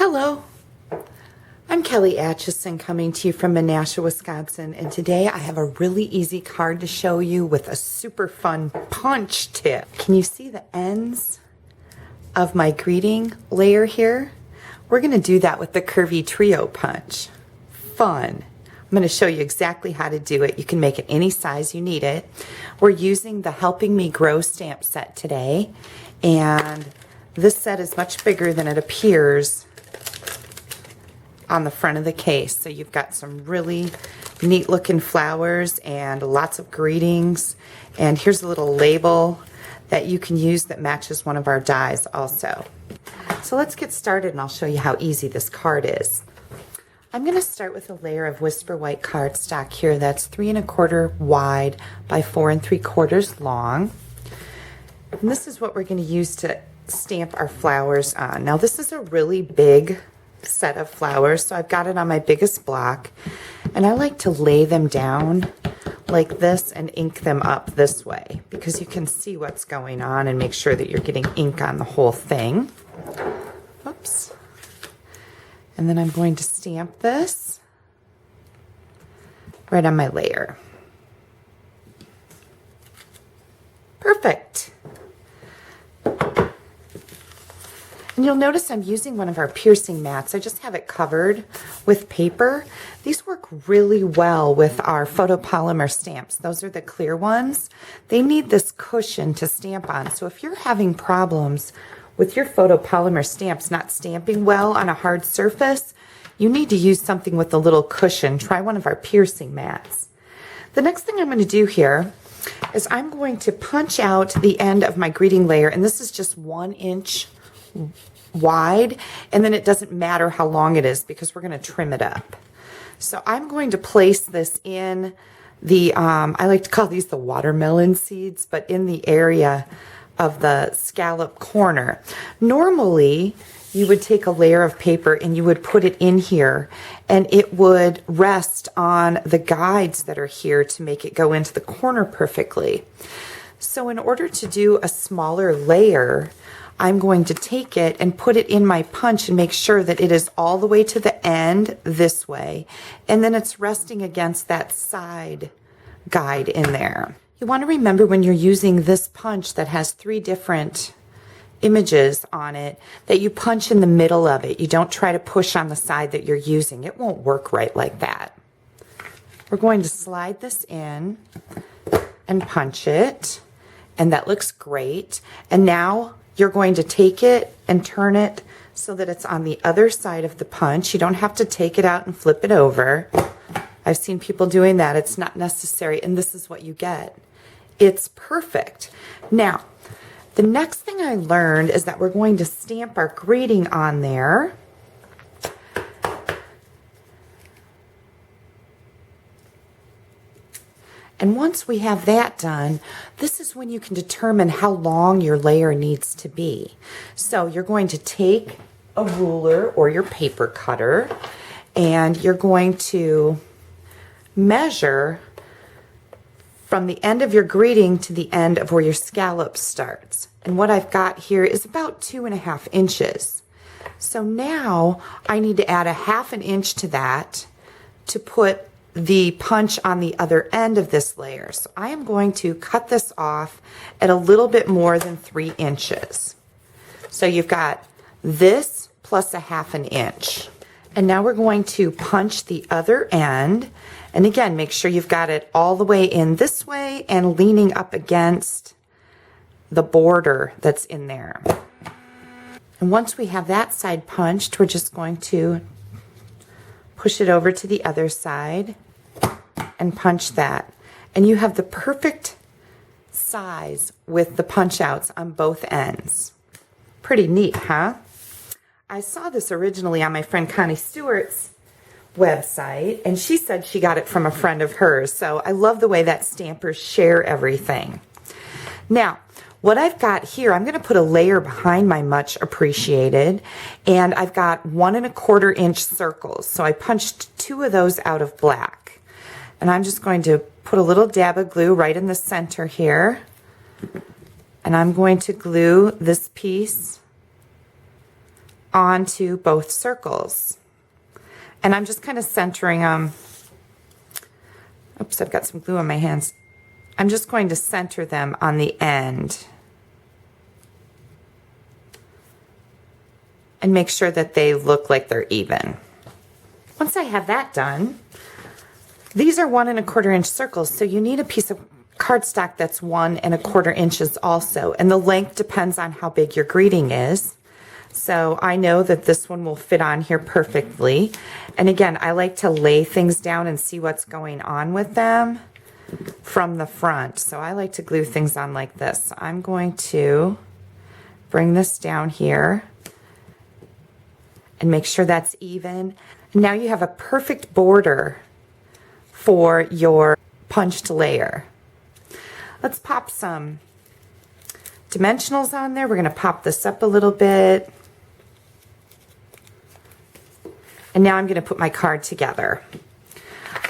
Hello, I'm Kelly Acheson coming to you from Menasha, Wisconsin, and today I have a really easy card to show you with a super fun punch tip. Can you see the ends of my greeting layer here? We're going to do that with the Curvy Trio Punch. Fun. I'm going to show you exactly how to do it. You can make it any size you need it. We're using the Helping Me Grow stamp set today, and this set is much bigger than it appears on the front of the case. So you've got some really neat looking flowers and lots of greetings. And here's a little label that you can use that matches one of our dies also. So let's get started and I'll show you how easy this card is. I'm going to start with a layer of Whisper White cardstock here that's 3 1/4 wide by 4 3/4 long. And this is what we're going to use to stamp our flowers on. Now this is a really big set of flowers, so I've got it on my biggest block, and I like to lay them down like this and ink them up this way because you can see what's going on and make sure that you're getting ink on the whole thing. Oops. And then I'm going to stamp this right on my layer. Perfect. And you'll notice I'm using one of our piercing mats. I just have it covered with paper. These work really well with our photopolymer stamps. Those are the clear ones. They need this cushion to stamp on. So if you're having problems with your photopolymer stamps not stamping well on a hard surface, you need to use something with a little cushion. Try one of our piercing mats. The next thing I'm going to do here is I'm going to punch out the end of my greeting layer, and this is just 1 inch wide, and then it doesn't matter how long it is because we're going to trim it up. So I'm going to place this in the, I like to call these the watermelon seeds, but in the area of the scallop corner. Normally, you would take a layer of paper and you would put it in here, and it would rest on the guides that are here to make it go into the corner perfectly. So in order to do a smaller layer, I'm going to take it and put it in my punch and make sure that it is all the way to the end this way, and then it's resting against that side guide in there. You want to remember when you're using this punch that has 3 different images on it that you punch in the middle of it. You don't try to push on the side that you're using. It won't work right like that. We're going to slide this in and punch it, and that looks great. And now you're going to take it and turn it so that it's on the other side of the punch. You don't have to take it out and flip it over. I've seen people doing that. It's not necessary, and this is what you get. It's perfect. Now, the next thing I learned is that we're going to stamp our greeting on there. And once we have that done, this is when you can determine how long your layer needs to be. So you're going to take a ruler or your paper cutter, and you're going to measure from the end of your greeting to the end of where your scallop starts. And what I've got here is about 2.5 inches. So now I need to add a 1/2 inch to that to put the punch on the other end of this layer. So I am going to cut this off at a little bit more than 3 inches. So you've got this plus a 1/2 inch. And now we're going to punch the other end. And again, make sure you've got it all the way in this way and leaning up against the border that's in there. And once we have that side punched, we're just going to push it over to the other side and punch that. And you have the perfect size with the punch outs on both ends. Pretty neat, huh? I saw this originally on my friend Connie Stewart's website, and she said she got it from a friend of hers. So I love the way that stampers share everything. Now, what I've got here, I'm going to put a layer behind my much appreciated, and I've got 1 1/4 inch circles. So I punched 2 of those out of black. And I'm just going to put a little dab of glue right in the center here. And I'm going to glue this piece onto both circles. And I'm just kind of centering them. Oops, I've got some glue on my hands. I'm just going to center them on the end and make sure that they look like they're even. Once I have that done, these are 1 1/4 inch circles, so you need a piece of cardstock that's 1 1/4 inches also, and the length depends on how big your greeting is. So I know that this one will fit on here perfectly. And again, I like to lay things down and see what's going on with them from the front. So I like to glue things on like this. I'm going to bring this down here and make sure that's even. Now you have a perfect border for your punched layer. Let's pop some dimensionals on there. We're going to pop this up a little bit. And now I'm going to put my card together.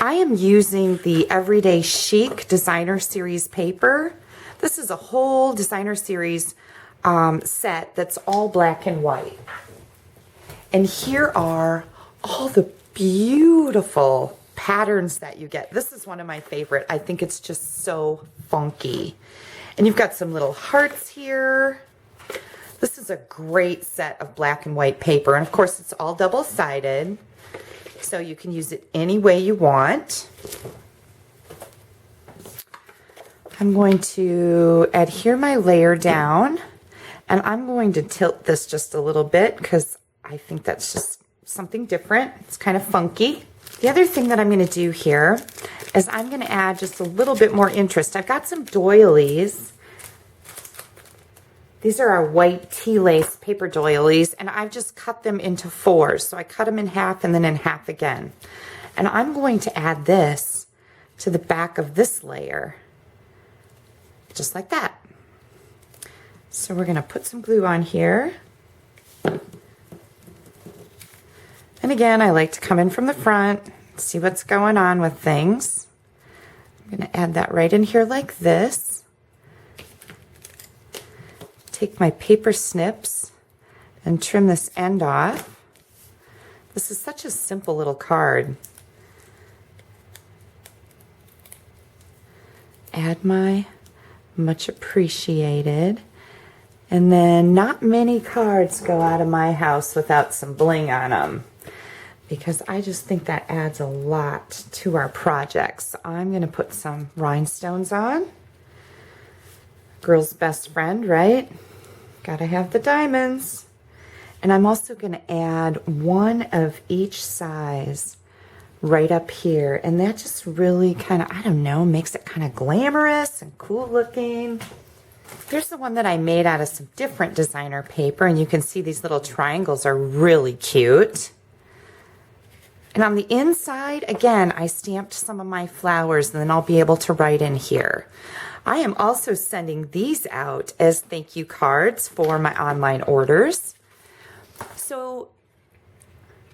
I am using the Everyday Chic Designer Series paper. This is a whole Designer Series set that's all black and white. And here are all the beautiful patterns that you get. This is one of my favorite. I think it's just so funky. And you've got some little hearts here. This is a great set of black and white paper. And of course, it's all double-sided, so you can use it any way you want. I'm going to adhere my layer down, and I'm going to tilt this just a little bit because I think that's just something different. It's kind of funky. The other thing that I'm going to do here is I'm going to add just a little bit more interest. I've got some doilies. These are our white tea lace paper doilies, and I've just cut them into 4s. So I cut them in half and then in half again. And I'm going to add this to the back of this layer, just like that. So we're going to put some glue on here. And again, I like to come in from the front, see what's going on with things. I'm going to add that right in here like this. Take my paper snips and trim this end off. This is such a simple little card. Add my much appreciated. And then not many cards go out of my house without some bling on them, because I just think that adds a lot to our projects. I'm going to put some rhinestones on. Girl's best friend, right? Gotta have the diamonds. And I'm also going to add 1 of each size right up here. And that just really kind of, I don't know, makes it kind of glamorous and cool looking. Here's the one that I made out of some different designer paper. And you can see these little triangles are really cute. And on the inside, again, I stamped some of my flowers, and then I'll be able to write in here. I am also sending these out as thank you cards for my online orders. So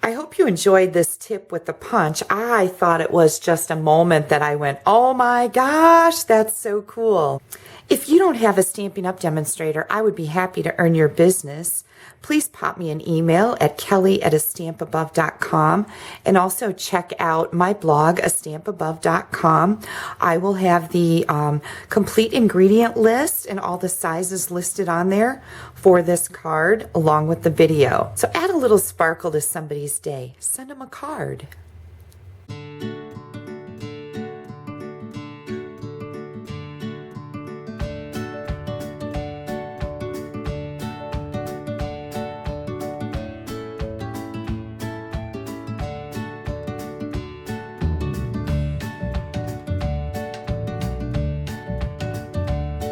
I hope you enjoyed this tip with the punch. I thought it was just a moment that I went, oh my gosh, that's so cool. If you don't have a Stampin' Up! Demonstrator, I would be happy to earn your business. Please pop me an email at kelly@astampabove.com, and also check out my blog, astampabove.com. I will have the complete ingredient list and all the sizes listed on there for this card along with the video. So add a little sparkle to somebody's day. Send them a card.